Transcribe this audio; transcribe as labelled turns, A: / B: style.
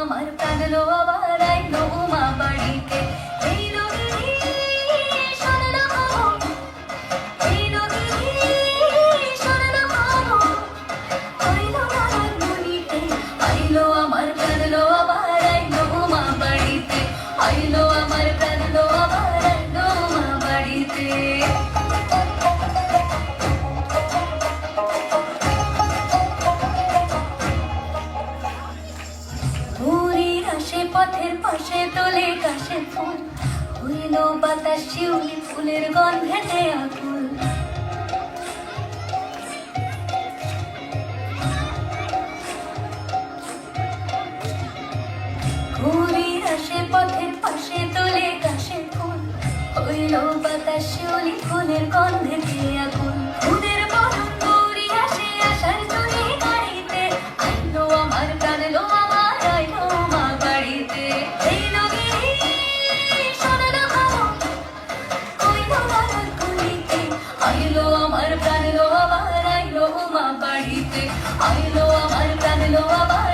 A: আমার প্রাণ লো আবার আইলো মা বাড়িতে। এই নদীর স্বর্ণ খবর, এই নদীর স্বর্ণ খবর, আইলো নারায়ণ মণিতে। আইলো আমার প্রাণ লো আবার আইলো মা বাড়িতে। আইলো আমার প্রাণ লো আবার আইলো মা বাড়িতে। পথের পাশে তোলে কাশের ফুল, হইল বাতাস শিউলি ফুলের গন্ধেতে আকুল। ঘুরির আসে পথের পাশে তোলে কাশের ফুল, হইল বাতাস শিউলি ফুলের গন্ধেতে আকুল। ফুলের বরণ ঘুরি আসে আশার চলে গাড়িতে। আইলো আমার প্রাণ লো আমার আইলো মা বাড়িতে। এই নদীর স্বর্ণ খবর, কইলো নারায়ণ মণিতে। আইলো আমার প্রাণ লো আবার আইলো মা বাড়িতে। আইলো আমার প্রাণ লো আবার